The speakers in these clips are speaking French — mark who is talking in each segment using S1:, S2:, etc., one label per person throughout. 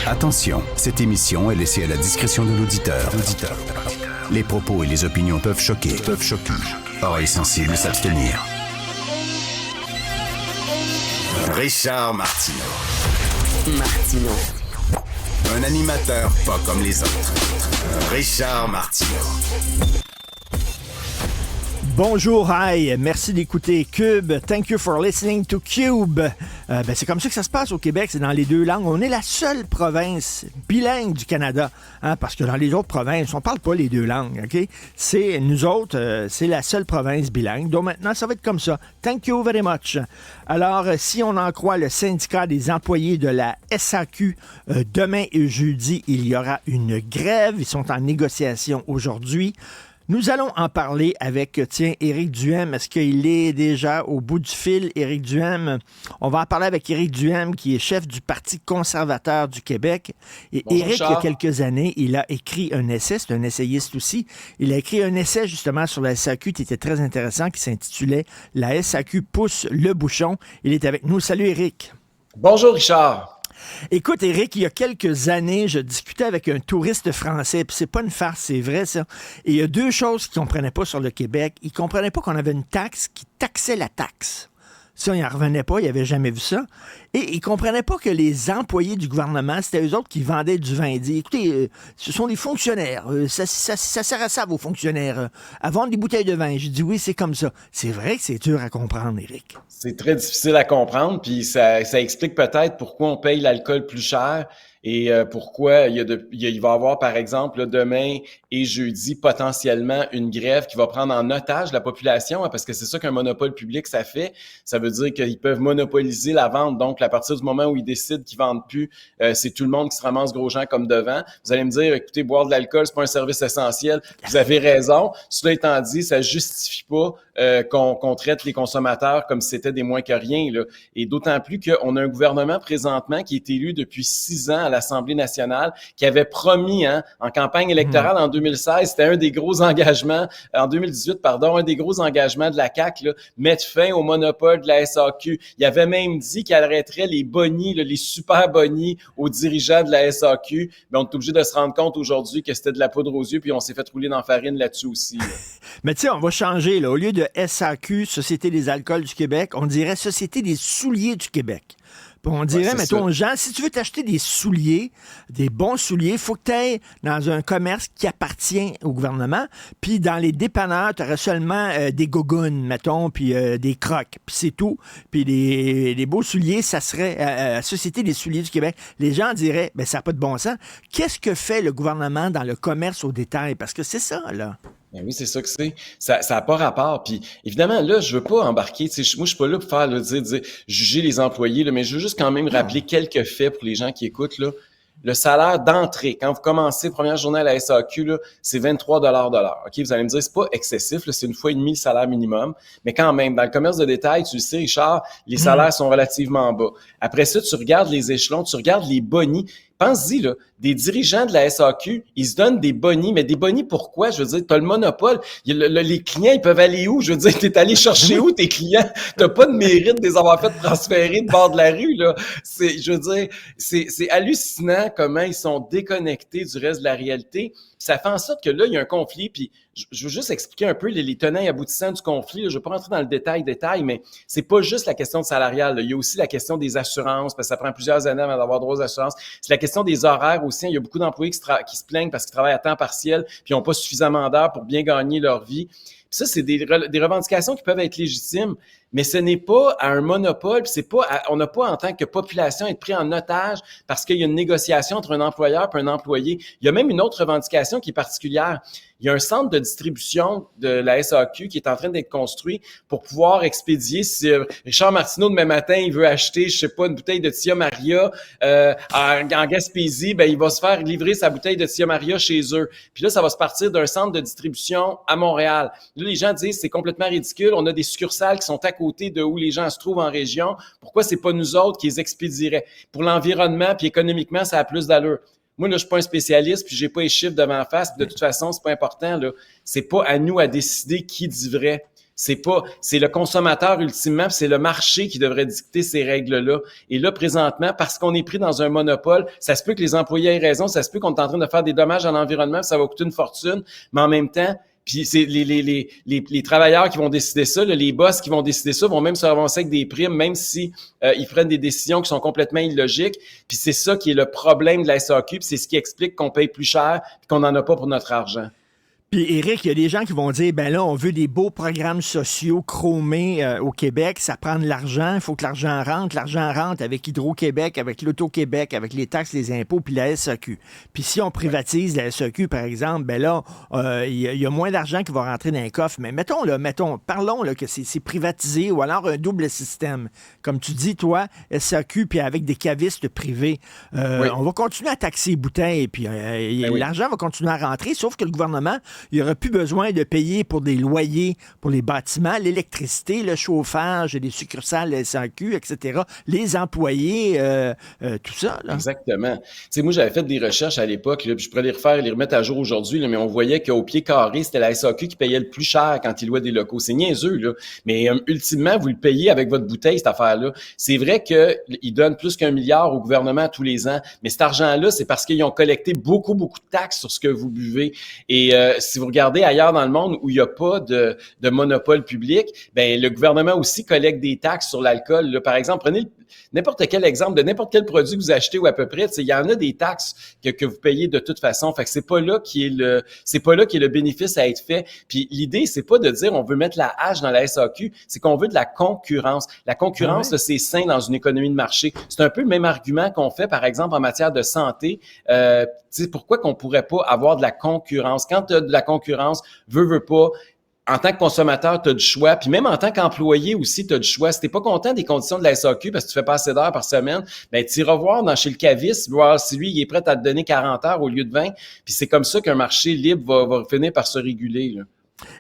S1: Attention, cette émission est laissée à la discrétion de l'auditeur. Les propos et les opinions peuvent choquer. Oreilles sensibles s'abstenir. Richard Martineau. Un animateur pas comme les autres. Richard Martineau.
S2: Bonjour, hi, merci d'écouter Cube. Thank you for listening to Cube. C'est comme ça que ça se passe au Québec, c'est dans les deux langues. On est la seule province bilingue du Canada, parce que dans les autres provinces, on parle pas les deux langues, OK? C'est nous autres, c'est la seule province bilingue. Donc maintenant, ça va être comme ça. Thank you very much. Alors, si on en croit le syndicat des employés de la SAQ, demain et jeudi, il y aura une grève. Ils sont en négociation aujourd'hui. Nous allons en parler avec, Éric Duhem. Est-ce qu'il est déjà au bout du fil, Éric Duhem? On va en parler avec Éric Duhem, qui est chef du Parti conservateur du Québec. Et bonjour, Éric, il y a quelques années, il a écrit un essai, c'est un essayiste aussi. Il a écrit un essai, justement, sur la SAQ qui était très intéressant, qui s'intitulait « La SAQ pousse le bouchon ». Il est avec nous. Salut, Éric.
S3: Bonjour, Richard.
S2: Écoute, Éric, il y a quelques années, je discutais avec un touriste français, puis c'est pas une farce, c'est vrai, ça. Et il y a deux choses qu'il comprenaient pas sur le Québec. Il comprenait pas qu'on avait une taxe qui taxait la taxe. Ça, il n'en revenait pas, il n'avait jamais vu ça. Et il ne comprenait pas que les employés du gouvernement, c'était eux autres qui vendaient du vin. Ils disaient, écoutez, ce sont des fonctionnaires. Ça sert à ça, vos fonctionnaires, à vendre des bouteilles de vin. J'ai dit, oui, c'est comme ça. C'est vrai que c'est dur à comprendre, Éric.
S3: C'est très difficile à comprendre, puis ça explique peut-être pourquoi on paye l'alcool plus cher et pourquoi il va y avoir, par exemple, là, demain et jeudi, potentiellement une grève qui va prendre en otage la population, parce que c'est ça qu'un monopole public, ça fait. Ça veut dire qu'ils peuvent monopoliser la vente. Donc, à partir du moment où ils décident qu'ils vendent plus, c'est tout le monde qui se ramasse gros gens comme devant. Vous allez me dire, écoutez, boire de l'alcool, c'est pas un service essentiel. Vous avez raison. Cela étant dit, ça justifie pas qu'on traite les consommateurs comme si c'était des moins que rien, là. Et d'autant plus qu'on a un gouvernement présentement qui est élu depuis 6 ans à l'Assemblée nationale, qui avait promis, en campagne électorale en 2016, c'était un des gros engagements, en 2018, pardon, un des gros engagements de la CAQ, là, mettre fin au monopole de la SAQ. Il avait même dit qu'il arrêterait les bonnies, là, les super bonnies aux dirigeants de la SAQ. Mais on est obligé de se rendre compte aujourd'hui que c'était de la poudre aux yeux, puis on s'est fait rouler dans la farine là-dessus aussi, là.
S2: Mais tu sais, on va changer, là. Au lieu de SAQ, Société des alcools du Québec, on dirait Société des souliers du Québec. Puis on dirait, mettons aux gens, si tu veux t'acheter des souliers, des bons souliers, il faut que tu ailles dans un commerce qui appartient au gouvernement. Puis dans les dépanneurs, tu aurais seulement des gougounes, mettons, puis des crocs. Puis c'est tout. Puis les beaux souliers, ça serait la Société des souliers du Québec. Les gens diraient, ça n'a pas de bon sens. Qu'est-ce que fait le gouvernement dans le commerce au détail? Parce que c'est ça, là.
S3: Ben oui, c'est ça que c'est. Ça a pas rapport. Puis évidemment, là, je veux pas embarquer. Moi, je suis pas là pour faire juger les employés, là, mais je veux juste quand même rappeler quelques faits pour les gens qui écoutent, là. Le salaire d'entrée, quand vous commencez première journée à la SAQ, là, c'est 23 $ de l'heure. OK, vous allez me dire, c'est pas excessif, là, c'est 1,5 fois le salaire minimum. Mais quand même, dans le commerce de détail, tu le sais, Richard, les salaires sont relativement bas. Après ça, tu regardes les échelons, tu regardes les bonnies. Pense-y, là, des dirigeants de la SAQ, ils se donnent des bonnies. Mais des bonnies, pourquoi? Je veux dire, t'as le monopole. Les clients, ils peuvent aller où? Je veux dire, t'es allé chercher où tes clients? T'as pas de mérite de les avoir fait transférer de bord de la rue, là. Je veux dire, c'est hallucinant comment ils sont déconnectés du reste de la réalité. Ça fait en sorte que là, il y a un conflit, puis je veux juste expliquer un peu les tenants et aboutissants du conflit. Là. Je ne vais pas rentrer dans le détail, mais c'est pas juste la question de salariale. Là. Il y a aussi la question des assurances, parce que ça prend plusieurs années avant d'avoir droit aux assurances. C'est la question des horaires aussi. Il y a beaucoup d'employés qui se plaignent parce qu'ils travaillent à temps partiel, puis ils n'ont pas suffisamment d'heures pour bien gagner leur vie. Puis ça, c'est des revendications qui peuvent être légitimes, mais ce n'est pas à un monopole, puis on n'a pas en tant que population être pris en otage parce qu'il y a une négociation entre un employeur et un employé. Il y a même une autre revendication qui est particulière. Il y a un centre de distribution de la SAQ qui est en train d'être construit pour pouvoir expédier. Si Richard Martineau, demain matin, il veut acheter, je sais pas, une bouteille de Tia Maria en Gaspésie, il va se faire livrer sa bouteille de Tia Maria chez eux. Puis là, ça va se partir d'un centre de distribution à Montréal. Là, les gens disent c'est complètement ridicule. On a des succursales qui sont à côté de où les gens se trouvent en région. Pourquoi c'est pas nous autres qui les expédieraient? Pour l'environnement, puis économiquement, ça a plus d'allure. Moi, là, je suis pas un spécialiste, puis j'ai pas les chiffres devant la face. Puis de toute façon, c'est pas important, là. C'est pas à nous à décider qui dit vrai. C'est le consommateur ultimement, puis c'est le marché qui devrait dicter ces règles-là. Et là, présentement, parce qu'on est pris dans un monopole, ça se peut que les employés aient raison, ça se peut qu'on est en train de faire des dommages à l'environnement, ça va coûter une fortune, mais en même temps, puis c'est les travailleurs qui vont décider ça, là, les boss qui vont décider ça, vont même se ramasser avec des primes, même si ils prennent des décisions qui sont complètement illogiques. Puis c'est ça qui est le problème de la SAQ, puis c'est ce qui explique qu'on paye plus cher, puis qu'on n'en a pas pour notre argent.
S2: Puis, Éric, il y a des gens qui vont dire, ben là, on veut des beaux programmes sociaux chromés au Québec, ça prend de l'argent, il faut que l'argent rentre avec Hydro-Québec, avec l'Auto-Québec, avec les taxes, les impôts, puis la SAQ. Puis si on privatise la SAQ, par exemple, ben là, il y a moins d'argent qui va rentrer dans les coffres. Mais parlons là, que c'est privatisé ou alors un double système. Comme tu dis, toi, SAQ, puis avec des cavistes privés, on va continuer à taxer les bouteilles, puis l'argent va continuer à rentrer, sauf que le gouvernement, il n'y aura plus besoin de payer pour des loyers, pour les bâtiments, l'électricité, le chauffage, les succursales, la SAQ, etc., les employés, tout ça. Là.
S3: Exactement. Tu sais, moi, j'avais fait des recherches à l'époque, là, puis je pourrais les refaire et les remettre à jour aujourd'hui, là, mais on voyait qu'au pied carré, c'était la SAQ qui payait le plus cher quand il louait des locaux. C'est niaiseux, là. Mais ultimement, vous le payez avec votre bouteille, cette affaire-là. C'est vrai qu'ils donnent plus qu'1 milliard au gouvernement tous les ans, mais cet argent-là, c'est parce qu'ils ont collecté beaucoup, beaucoup de taxes sur ce que vous buvez. Et si vous regardez ailleurs dans le monde où il n'y a pas de monopole public, ben le gouvernement aussi collecte des taxes sur l'alcool. Là, par exemple, prenez n'importe quel exemple de n'importe quel produit que vous achetez ou à peu près, il y en a des taxes que vous payez de toute façon. Fait que c'est pas là qui est le bénéfice à être fait. Puis l'idée, c'est pas de dire on veut mettre la hache dans la SAQ, c'est qu'on veut de la concurrence. La concurrence, là, c'est sain dans une économie de marché. C'est un peu le même argument qu'on fait, par exemple, en matière de santé. Pourquoi qu'on pourrait pas avoir de la concurrence? Quand tu as de la concurrence, veux pas, en tant que consommateur, tu as du choix. Puis même en tant qu'employé aussi, tu as du choix. Si tu n'es pas content des conditions de la SAQ parce que tu fais pas assez d'heures par semaine, ben tu iras voir chez le caviste, voir si lui, il est prêt à te donner 40 heures au lieu de 20. Puis c'est comme ça qu'un marché libre va finir par se réguler, là.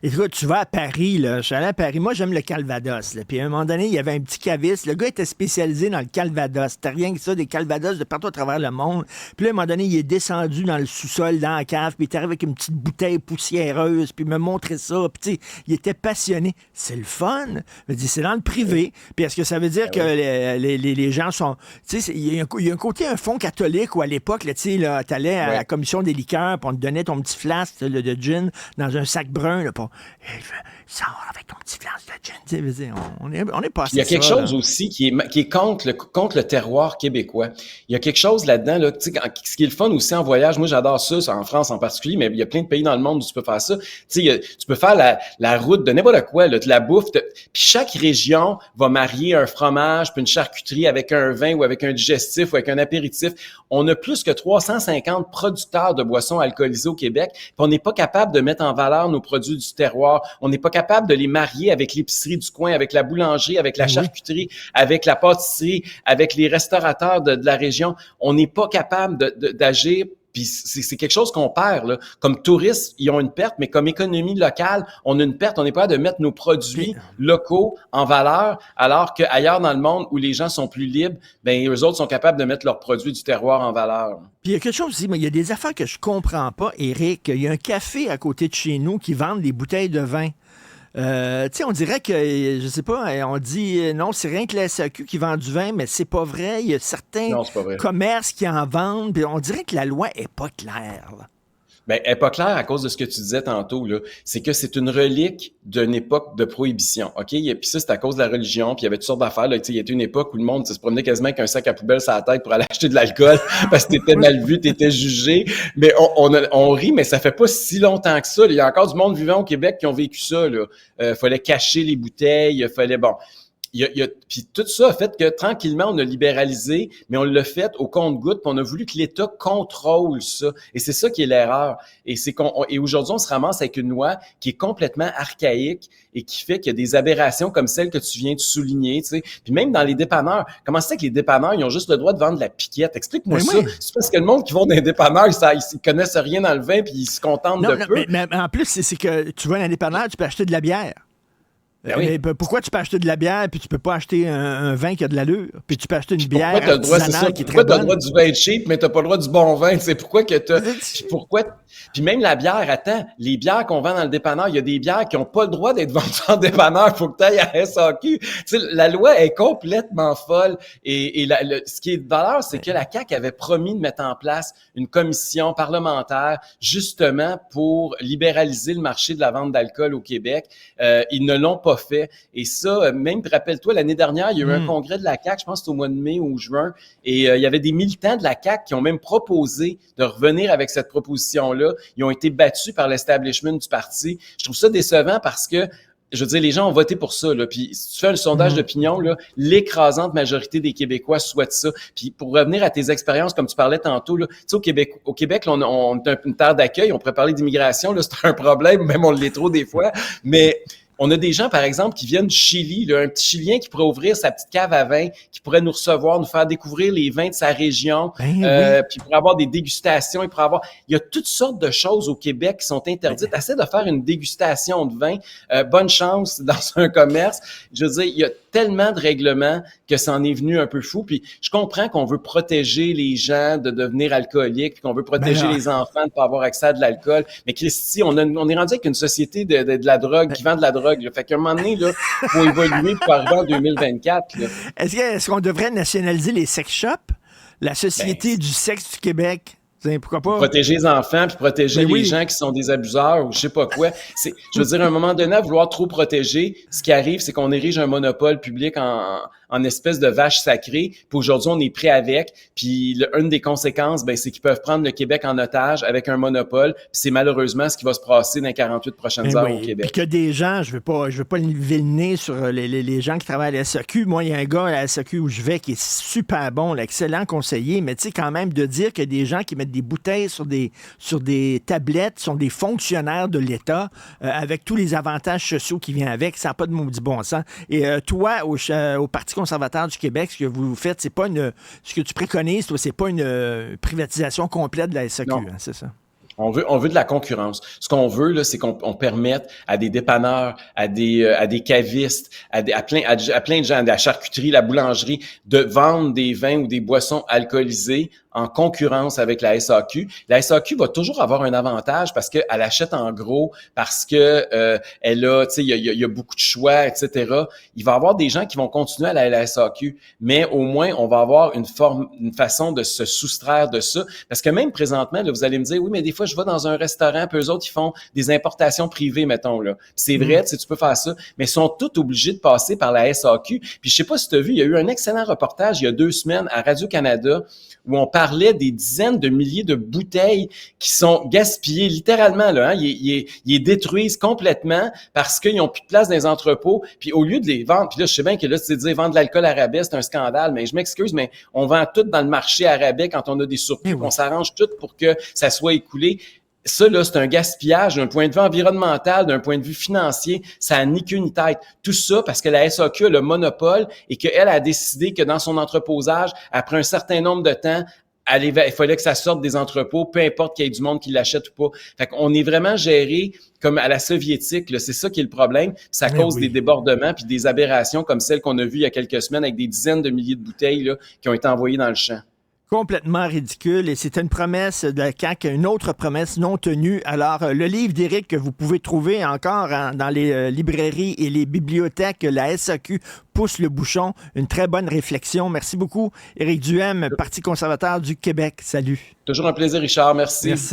S2: Écoute, tu vas à Paris, là. Je suis allé à Paris. Moi, j'aime le Calvados, là. Puis à un moment donné, il y avait un petit caviste. Le gars était spécialisé dans le Calvados. T'as rien que ça, des Calvados de partout à travers le monde. Puis là, à un moment donné, il est descendu dans le sous-sol, dans la cave, puis il est arrivé avec une petite bouteille poussiéreuse, puis il me montrait ça. Puis tu sais, il était passionné. C'est le fun. Je dis, c'est dans le privé. Puis est-ce que ça veut dire que les gens sont... Tu sais, il y a un côté, un fond catholique où à l'époque, tu sais, t'allais à la commission des liqueurs, puis on te donnait ton petit flasque là, de gin dans un sac brun, là. Sors avec ton petit flasque de gin. On est passé.
S3: Il y a quelque chose aussi qui est contre le terroir québécois. Il y a quelque chose là-dedans, là, ce qui est le fun aussi en voyage. Moi, j'adore ça, en France en particulier, mais il y a plein de pays dans le monde où tu peux faire ça. Tu peux faire la route de n'importe quoi, là, de la bouffe. Puis chaque région va marier un fromage, puis une charcuterie avec un vin ou avec un digestif ou avec un apéritif. On a plus que 350 producteurs de boissons alcoolisées au Québec, puis on n'est pas capable de mettre en valeur nos produits du terroir. On n'est pas capable de les marier avec l'épicerie du coin, avec la boulangerie, avec la charcuterie, avec la pâtisserie, avec les restaurateurs de la région. On n'est pas capable d'agir. Puis c'est quelque chose qu'on perd, là. Comme touristes, ils ont une perte, mais comme économie locale, on a une perte. On n'est pas capable de mettre nos produits locaux en valeur, alors qu'ailleurs dans le monde où les gens sont plus libres, ben eux autres sont capables de mettre leurs produits du terroir en valeur.
S2: Puis il y a quelque chose aussi, mais il y a des affaires que je comprends pas, Éric. Il y a un café à côté de chez nous qui vend des bouteilles de vin. Tu sais, on dirait que, je sais pas, on dit non, c'est rien que la SAQ qui vend du vin, mais c'est pas vrai. Il y a certains commerces qui en vendent, puis on dirait que la loi est pas claire, là.
S3: Ben, elle n'est pas claire à cause de ce que tu disais tantôt, là. C'est que c'est une relique d'une époque de prohibition, OK? Puis ça, c'est à cause de la religion, puis il y avait toutes sortes d'affaires, là. Tu sais, il y a une époque où le monde se promenait quasiment avec un sac à poubelle sur la tête pour aller acheter de l'alcool parce que t'étais mal vu, t'étais jugé. Mais on rit, mais ça fait pas si longtemps que ça, là. Il y a encore du monde vivant au Québec qui ont vécu ça, là. Fallait cacher les bouteilles, fallait, bon... Puis tout ça a fait que tranquillement, on a libéralisé, mais on l'a fait au compte-gouttes, puis on a voulu que l'État contrôle ça. Et c'est ça qui est l'erreur. Et et aujourd'hui, on se ramasse avec une loi qui est complètement archaïque et qui fait qu'il y a des aberrations comme celle que tu viens de souligner, tu sais. Puis même dans les dépanneurs, comment c'est que les dépanneurs, ils ont juste le droit de vendre de la piquette? Explique-moi ça. C'est parce que le monde qui va dans les dépanneurs, ils connaissent rien dans le vin puis ils se contentent de peu.
S2: Mais en plus, c'est que tu vas dans les dépanneurs, tu peux acheter de la bière.
S3: Ben oui.
S2: Pourquoi tu peux acheter de la bière puis tu peux pas acheter un vin qui a de l'allure? Puis tu peux acheter une bière
S3: Pourquoi t'as le droit, c'est ça?
S2: artisanale qui est très
S3: Pourquoi t'as le
S2: bonne?
S3: droit du vin cheap, mais t'as pas le droit du bon vin? C'est pourquoi que t'as. Puis pourquoi. Puis même la bière, attends, les bières qu'on vend dans le dépanneur, il y a des bières qui ont pas le droit d'être vendues en dépanneur. Faut que t'ailles à SAQ. Tu sais, la loi est complètement folle. Et ce qui est de valeur, c'est que la CAQ avait promis de mettre en place une commission parlementaire justement pour libéraliser le marché de la vente d'alcool au Québec. Ils ne l'ont pas fait. Et ça, même, rappelle-toi, l'année dernière, il y a eu un congrès de la CAQ, je pense que c'était au mois de mai ou juin, et il y avait des militants de la CAQ qui ont même proposé de revenir avec cette proposition-là. Ils ont été battus par l'establishment du parti. Je trouve ça décevant parce que je veux dire, les gens ont voté pour ça, là. Puis si tu fais un sondage d'opinion, là, l'écrasante majorité des Québécois souhaitent ça. Puis pour revenir à tes expériences, comme tu parlais tantôt, là, tu sais, au Québec, là, on est une terre d'accueil, on pourrait parler d'immigration, là, c'est un problème, même on l'est trop des fois, mais on a des gens, par exemple, qui viennent du Chili, là, un petit Chilien qui pourrait ouvrir sa petite cave à vin, qui pourrait nous recevoir, nous faire découvrir les vins de sa région, puis il pourrait avoir des dégustations, il y a toutes sortes de choses au Québec qui sont interdites. Essaie de faire une dégustation de vin, bonne chance dans un commerce. Je veux dire, il y a tellement de règlements que ça en est venu un peu fou. Puis je comprends qu'on veut protéger les gens de devenir alcooliques, puis qu'on veut protéger les enfants de pas avoir accès à de l'alcool. Mais Christy, on est rendu avec une société de la drogue, qui vend de la drogue. Là. Fait qu'à un moment donné, il faut évoluer pour arriver en 2024. Là.
S2: Est-ce qu'on devrait nationaliser les sex shops? La Société du sexe du Québec? Pourquoi pas?
S3: Protéger les enfants, puis protéger les gens qui sont des abuseurs ou je sais pas quoi. Je veux dire, à un moment donné, à vouloir trop protéger, ce qui arrive, c'est qu'on érige un monopole public en espèce de vache sacrée. Puis aujourd'hui, on est prêt avec. Puis une des conséquences, c'est qu'ils peuvent prendre le Québec en otage avec un monopole. Puis c'est malheureusement ce qui va se passer dans les 48 prochaines heures au Québec.
S2: Puis que des gens, je veux pas lever le nez sur les gens qui travaillent à la SAQ. Moi, il y a un gars à la SAQ où je vais qui est super bon, l'excellent conseiller. Mais tu sais, quand même, de dire qu'il y a des gens qui mettent des bouteilles sur des tablettes, sont des fonctionnaires de l'État, avec tous les avantages sociaux qui viennent avec, ça n'a pas de maudit bon sens. Et toi, au Parti conservateur du Québec, ce que vous faites, c'est pas ce que tu préconises, toi, c'est pas une privatisation complète de la SAQ, hein, c'est ça?
S3: On veut de la concurrence. Ce qu'on veut, là, c'est qu'on permette à des dépanneurs, à des cavistes, à plein de gens, à la charcuterie, la boulangerie, de vendre des vins ou des boissons alcoolisées en concurrence avec la SAQ. La SAQ va toujours avoir un avantage parce qu'elle achète en gros, parce que elle a, tu sais, il y a beaucoup de choix, etc. Il va y avoir des gens qui vont continuer à la SAQ, mais au moins, on va avoir une façon de se soustraire de ça. Parce que même présentement, là, vous allez me dire, oui, mais des fois, je vais dans un restaurant, puis eux autres, ils font des importations privées, mettons, là. C'est vrai, tu peux faire ça, mais ils sont tous obligés de passer par la SAQ. Puis je sais pas si tu as vu, il y a eu un excellent reportage il y a 2 semaines à Radio-Canada où on parlait des dizaines de milliers de bouteilles qui sont gaspillées littéralement, là, hein, ils les détruisent complètement parce qu'ils n'ont plus de place dans les entrepôts, puis au lieu de les vendre, puis là, je sais bien que là, tu dire vendre de l'alcool à rabais, c'est un scandale, mais je m'excuse, mais on vend tout dans le marché à rabais quand on a des surplus, on s'arrange tout pour que ça soit écoulé. Ça, là, c'est un gaspillage d'un point de vue environnemental, d'un point de vue financier. Ça n'a ni queue ni tête. Tout ça parce que la SAQ a le monopole et qu'elle a décidé que dans son entreposage, après un certain nombre de temps, il fallait que ça sorte des entrepôts, peu importe qu'il y ait du monde qui l'achète ou pas. Fait qu'on est vraiment géré comme à la soviétique, là. C'est ça qui est le problème. Ça cause des débordements puis des aberrations comme celles qu'on a vues il y a quelques semaines avec des dizaines de milliers de bouteilles là, qui ont été envoyées dans le champ.
S2: Complètement ridicule. Et c'était une promesse de la CAQ, une autre promesse non tenue. Alors, le livre d'Éric que vous pouvez trouver encore dans les librairies et les bibliothèques, la SAQ pousse le bouchon. Une très bonne réflexion. Merci beaucoup, Éric Duhem, Parti conservateur du Québec. Salut.
S3: Toujours un plaisir, Richard. Merci.
S2: Merci.